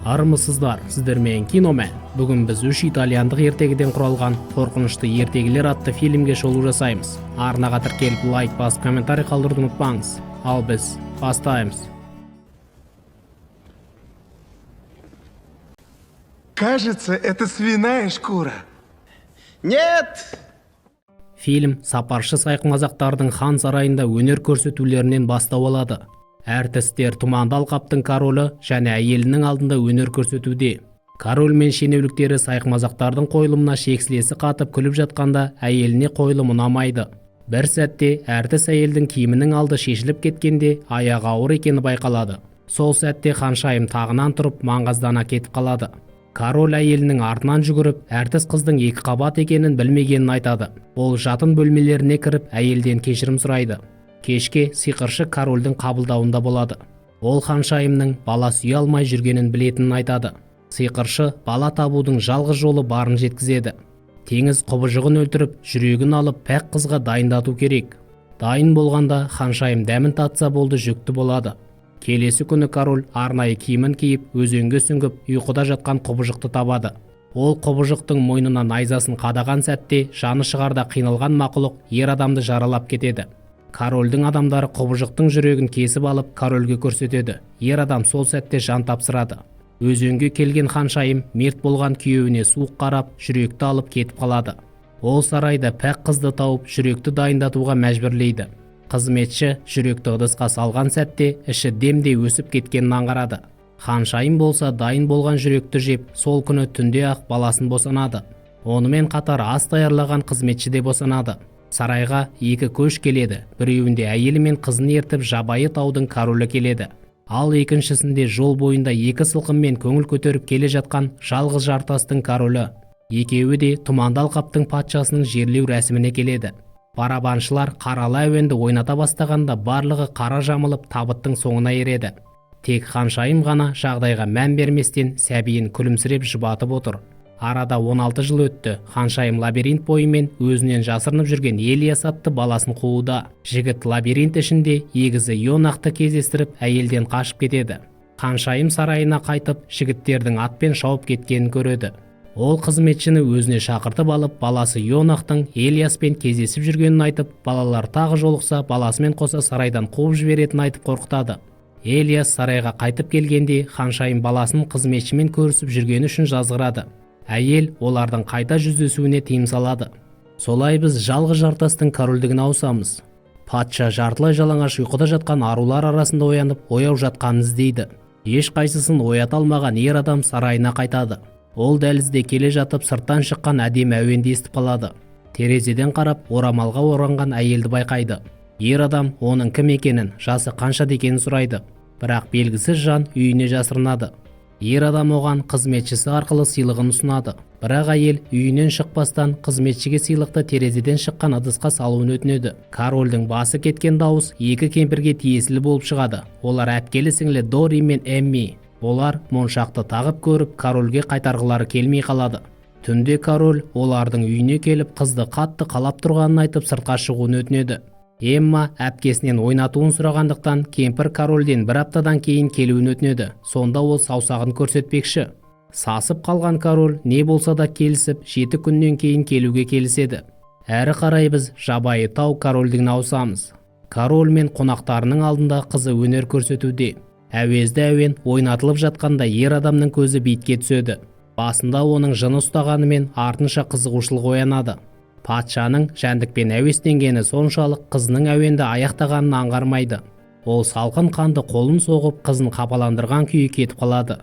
Армысыздар, сіздермен Киномен. Бүгін біз 3 итальяндық ертегіден құралған қорқынышты ертегілер атты фильмге шолу жасаймыз. Арнаға тіркеліп лайк басып комментарий қалдыруды ұмытпаңыз. Ал біз бастаймыз. Кажется, это свиная шкура. Нет! Фильм сапаршы сайқымазақтардың хан сарайында өнер көрсетулерінен бастау алады. Әртістер Тұманды алқаптың королі және әйелінің алдында өнер көрсетуде. Король мен шенеуліктері сайқымазақтардың қойылымына шексілесі қатып күліп жатқанда әйеліне қойылым ұнамайды. Бір сәтте әртіс әйелдің киімінің алды шешіліп кеткенде аяғы ауыр екені байқалады. Сол сәтте ханшайым тағынан тұрып маңғаздана кетіп қалады. Король әйелінің артынан жүгіріп, әртіс қыздың 2 қабат екенін білмегенін айтады. Ол жатын бөлмелеріне кіріп, әйелден кешірім сұрайды. Кешке сиқыршы корольдің қабылдауында болады. Ол ханшайымның бала сүйе алмай жүргенін білетінін айтады. Сиқыршы бала табудың жалғыз жолы барын жеткізеді. Теңіз құбыжығын өлтіріп, жүрегін алып пәк қызға дайындату керек. Дайын болғанда ханшайым дәмін татса болды, жүкті болады. Келесі күні король арнайы киімін киіп, өзенге сүңгіп, ұйқыда жатқан құбыжықты табады. Ол құбыжықтың мойнына найзасын қадаған сәтте жаны шығарда қиналған мақұлық ер адамды жаралап кетеді. Корольдің адамдары құбыжықтың жүрегін кесіп алып корольге көрсетеді. Ер адам сол сәтте жан тапсырады. Өзенге келген ханшайым мерт болған күйеуіне суық қарап, жүректі алып кетіп қалады. Ол сарайда пәк қызды тауып, жүректі дайындатуға мәжбүрлейді. Қызметші жүректі ыдысқа салған сәтте іші демде өсіп кеткенін аңғарады. Ханшайым болса дайын болған жүректі жеп, сол күні түнде ақ баласын босанады. Онымен қатар ас даярлаған қызметші де босанады. Сарайға 2 көш келеді. Біреуінде әйелі мен қызын ертіп жабайы таудың королі келеді. Ал екіншісінде жол бойында 2 сылқыммен көңіл көтеріп келе жатқан жалғыз жартастың королі. Екеуі де Тұманды алқаптың патшасының жерлеу рәсіміне келеді. Барабаншылар қаралы әуенді ойната бастағанда барлығы қара жамылып табыттың соңына ереді. Тек ханшайым ғана жағдайға мән берместен сәбиін күлімсіреп жұбатып отыр. Арада 16 жыл өтті. Ханшайым лабиринт бойымен өзінен жасырынып жүрген Элиас атты баласын қууда. Жігіт лабиринт ішінде егізі Йонақты кездестіріп, әйелден қашып кетеді. Ханшайым сарайына қайтып, жігіттердің атпен шауып кеткенін көреді. Ол қызметшіні өзіне шақыртып алып, баласы Йонақтың Элиаспен кездесіп жүргенін айтып, балалар тағы жолықса, баласымен қоса сарайдан қуып жіберетінін айтып қорқытады. Элиас сарайға қайтып келгенде, ханшайым баласын қызметшімен көрісіп жүргені үшін жазғырады. Әйел олардың қайта жүздесуіне тыйым салады. Солай біз жалғыз жартастың корольдігіне ауысамыз. Патша жартылай жалаңаш ұйқыда жатқан арулар арасында оянып, ояу жатқанын іздейді. Еш қайсысын оята алмаған ер адам сарайына қайтады. Ол дәлізде келе жатып сырттан шыққан әдемі әуенді естіп қалады. Терезеден қарап, орамалға оранған әйелді байқайды. Ер адам оның кім екенін, жасы қанша екенін сұрайды. Бірақ белгісіз жан үйіне жасырынады. Ер адам оған қызметшісі арқылы сыйлығын ұсынады. Бірақ әйел үйінен шықпастан қызметшіге сыйлықты терезеден шыққан ыдысқа салуын өтінеді. Корольдің басы кеткен дауыс 2 кемпірге тиесілі болып шығады. Олар әпкелі сіңлі Дори мен Эмми. Олар моншақты тағып көріп, корольге қайтарғылары келмей қалады. Түнде король олардың үйіне келіп, қызды қатты қалап тұрғанын айтып сыртқа шығуын өтінеді. Эмма әпкесінен ойнатуын сұрағандықтан кемпір корольден 1 аптадан кейін келуін өтінеді. Сонда ол саусағын көрсетпекші. Сасып қалған король не болса да келісіп, 7 күннен кейін келуге келіседі. Әрі қарай біз жабайы тау корольдігіне ауысамыз. Король мен қонақтарының алдында қызы өнер көрсетуде. Әуезді әуен ойнатылып жатқанда ер адамның көзі бетке түседі. Басында оның жыны ұстағанымен артынша қызығушылық оянады. Патшаның жәндікпен әуестенгені соншалық қызының әуенді аяқтағанын аңғармайды. Ол салқын қанды қолын соғып, қызын қапаландырған күйі кетіп қалады.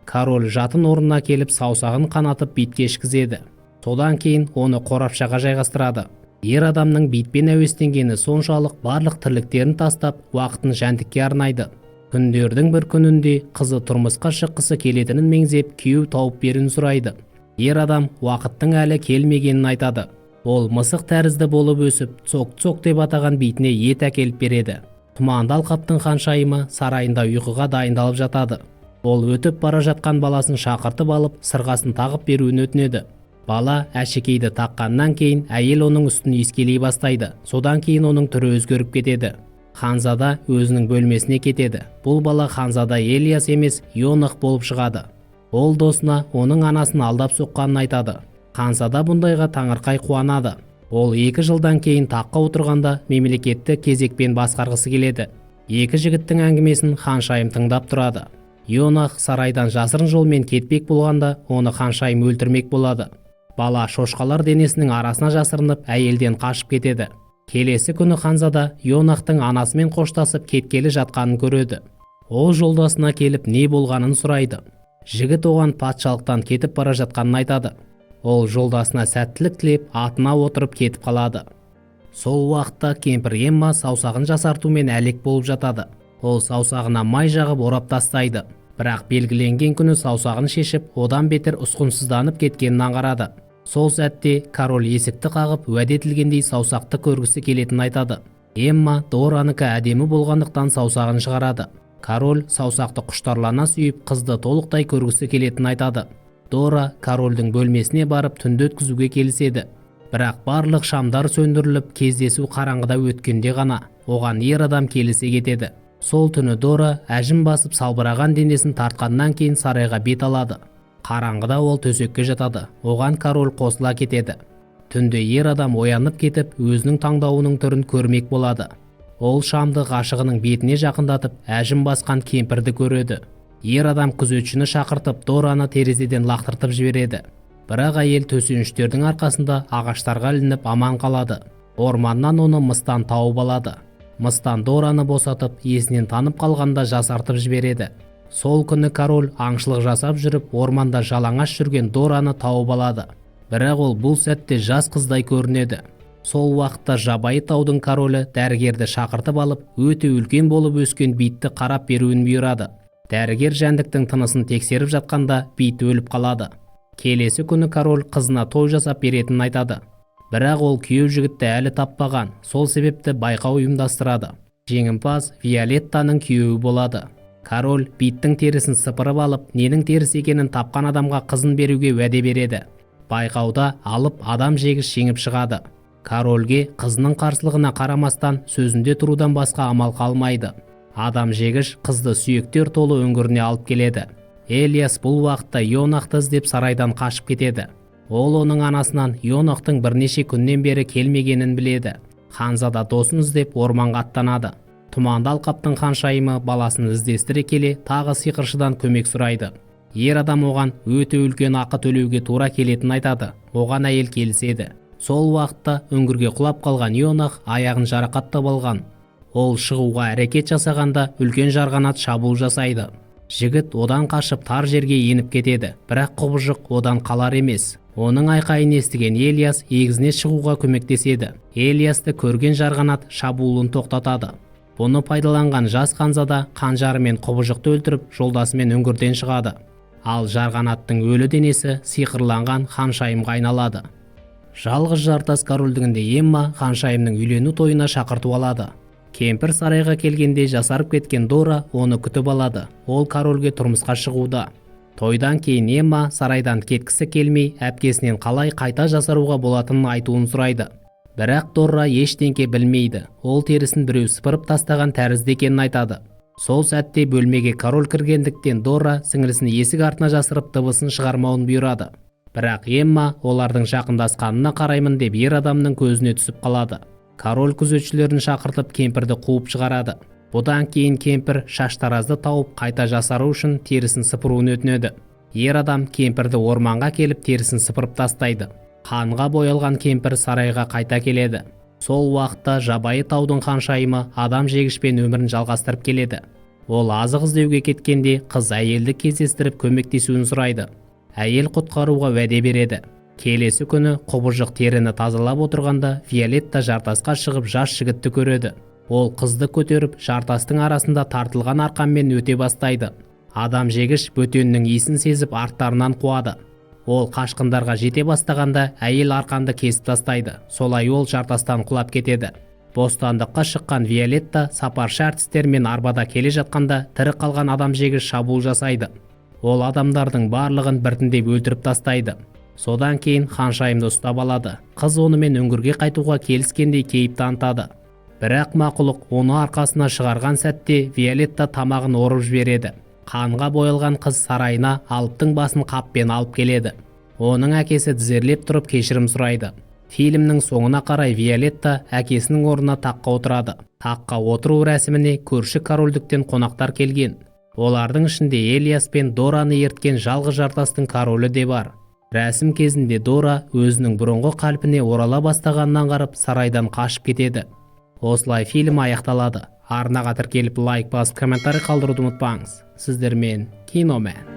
Король жатын орнына келіп саусағын қанатып битке ішкізеді. Содан кейін оны қорапшаға жайғастырады. Ер адамның битпен әуестенгені соншалық барлық тірліктерін тастап, уақытын жәндікке арнайды. Күндердің бір күнінде қызы тұрмысқа шыққысы келетінін меңзеп, күйеу тауып беруін сұрайды. Ер адам уақыттың әлі келмегенін айтады. Ол мысық тәрізді болып өсіп, цок-цок деп атаған битіне ет әкеліп береді. Тұманды алқаптың ханшайымы сарайында ұйқыға дайындалып жатады. Ол өтіп бара жатқан баласын шақыртып алып, сырғасын тағып беруін өтінеді. Бала әшекейді таққаннан кейін әйел оның үстін иіскелей бастайды. Содан кейін оның түрі өзгеріп кетеді. Ханзада өзінің бөлмесіне кетеді. Бұл бала Ханзада Элиас емес, Йонах болып шығады. Ол досына оның анасын алдап соққанын айтады. Ханзада бұндайға таңырқай қуанады. Ол 2 жылдан кейін таққа отырғанда мемлекетті кезекпен басқарғысы келеді. Екі жігіттің әңгімесін ханшайым тыңдап тұрады. Йонах сарайдан жасырын жолмен кетпек болғанда, оны ханшайым өлтірмек болады. Бала шошқалар денесінің арасына жасырынып, әйелден қашып кетеді. Келесі күні ханзада Йонахтың анасымен қоштасып кеткелі жатқанын көреді. Ол жолдасына келіп не болғанын сұрайды. Жігіт оған патшалықтан кетіп бара жатқанын айтады. Ол жолдасына сәттілік тілеп, атына отырып кетіп қалады. Сол уақытта кемпір Эмма саусағын жасартумен әлек болып жатады. Ол саусағына май жағып орап тастайды. Бірақ белгіленген күні саусағын шешіп, одан бетер ұсқынсызданып кеткенін аңғарады. Сол сәтте король есікті қағып, уәде етілгендей саусақты көргісі келетінін айтады. Эмма Дораныкі әдемі болғандықтан саусағын шығарады. Король саусақты құштарлана сүйіп, қызды толықтай көргісі келетінін айтады. Дора корольдің бөлмесіне барып түнді өткізуге келіседі. Бірақ барлық шамдар сөндіріліп, кездесу қараңғыда өткенде ғана оған ер адам келісе кетеді. Сол түні Дора әжім басып салбыраған денесін тартқаннан кейін сарайға бет алады. Қараңғыда ол төсекке жатады. Оған король қосыла кетеді. Түнде ер адам оянып кетіп, өзінің таңдауының түрін көрмек болады. Ол шамды ғашығының бетіне жақындатып, әжім басқан кемпірді көреді. Ер адам күзетшіні шақыртып, Дораны терезеден лақтыртып жібереді. Бірақ әйел төсеніштердің арқасында ағаштарға ілініп аман қалады. Орманнан оны мыстан тауып алады. Мыстан Дораны босатып, есінен танып қалғанда жасартып жібереді. Сол күні король аңшылық жасап жүріп, орманда жалаңаш жүрген Дораны тауып алады. Бірақ ол бұл сәтте жас қыздай көрінеді. Сол уақытта жабайы таудың королі дәрігерді шақыртып алып, өте үлкен болып өскен битті қарап беруін бұйырады. Дәрігер жәндіктің тынысын тексеріп жатқанда бит өліп қалады. Келесі күні король қызына той жасап беретінін айтады. Бірақ ол күйеу жігітті әлі таппаған, сол себепті байқау ұйымдастырады. Жеңімпаз Виолеттаның күйеуі болады. Король биттің терісін сыпырып алып, ненің терісі екенін тапқан адамға қызын беруге уәде береді. Байқауда алып адам жегіш жеңіп шығады. Корольге қызының қарсылығына қарамастан сөзінде тұрудан басқа амал қалмайды. Адам жегіш қызды сүйектер толы үңгіріне алып келеді. Элиас бұл уақытта Йонахты іздеп сарайдан қашып кетеді. Ол оның анасынан Йонахтың бірнеше күннен бері келмегенін біледі. Ханзада досын іздеп орманға аттанады. Тұманды алқаптың ханшайымы баласын іздестіре келе тағы сиқыршыдан көмек сұрайды. Ер адам оған өте үлкен ақы төлеуге тура келетінін айтады. Оған әйел келіседі. Сол уақытта үңгірге құлап қалған Йонах аяғын жарақаттап алған. Ол шығуға әрекет жасағанда үлкен жарғанат шабуыл жасайды. Жігіт одан қашып тар жерге еніп кетеді, бірақ құбыжық одан қалар емес. Оның айқайын естіген Элиас егізіне шығуға көмектеседі. Элиасты көрген жарғанат шабуылын тоқтатады. Бұны пайдаланған жас ханзада қанжарымен құбыжықты өлтіріп, жолдасымен үңгірден шығады. Ал жарғанаттың өлі денесі сиқырланған ханшайымға айналады. Жалғыз жартас корольдігінде Эмма ханшайымның үйлену тойына шақырту алады. Кемпір сарайға келгенде жасарып кеткен Дора оны күтіп алады. Ол корольге тұрмысқа шығуда. Тойдан кейін Эмма сарайдан кеткісі келмей, әпкесінен қалай қайта жасаруға болатынын айтуын сұрайды. Бірақ Дора ештеңке білмейді. Ол терісін біреу сыпырып тастаған тәрізді екенін айтады. Сол сәтте бөлмеге король кіргендіктен Дора сіңлісін есік артына жасырып дыбысын шығармауын бұйырады. Бірақ Эмма олардың жақындасқанына қараймын деп ер адамның көзіне түсіп қалады. Король күзетшілерін шақыртып кемпірді қуып шығарады. Бұдан кейін кемпір шаштаразды тауып қайта жасару үшін терісін сыпыруын өтінеді. Ер адам кемпірді орманға келіп терісін сыпырып тастайды. Қанға боялған кемпір сарайға қайта келеді. Сол уақытта жабайы таудың ханшайымы адам жегішпен өмірін жалғастырып келеді. Ол азық іздеуге кеткенде қыз әйелді кездестіріп көмектесуін сұрайды. Әйел құтқаруға уәде береді. Келесі күні құбыжық теріні тазалап отырғанда Виолетта жартасқа шығып жас жігітті көреді. Ол қызды көтеріп жартастың арасында тартылған арқанмен өте бастайды. Адам жегіш бөтеннің иісін сезіп арттарынан қуады. Ол қашқындарға жете бастағанда әйел арқанды кесіп тастайды. Солай ол жартастан құлап кетеді. Бостандыққа шыққан Виолетта сапаршы әртістермен арбада келе жатқанда тірі қалған адам жегіш шабуыл жасайды. Ол адамдардың барлығын біртіндеп өлтіріп тастайды. Содан кейін ханшайымды ұстап алады. Қыз онымен үңгірге қайтуға келіскендей кейіп танытады. Бірақ мақұлық оны арқасына шығарған сәтте Виолетта тамағын орып жібереді. Қанға боялған қыз сарайына алыптың басын қаппен алып келеді. Оның әкесі тізерлеп тұрып кешірім сұрайды. Фильмнің соңына қарай Виолетта әкесінің орнына таққа отырады. Таққа отыру рәсіміне көрші корольдіктен қонақтар келген. Олардың ішінде Элиас пен Дораны ерткен жалғыз жартастың королі де бар. Рәсім кезінде Дора өзінің бұрынғы қалпіне орала бастағаннан аңғарып сарайдан қашып кетеді. Осылай фильм аяқталады. Арнаға тіркеліп лайк басып комментарий қалдыруды ұмытпаңыз. Сіздермен Киномен.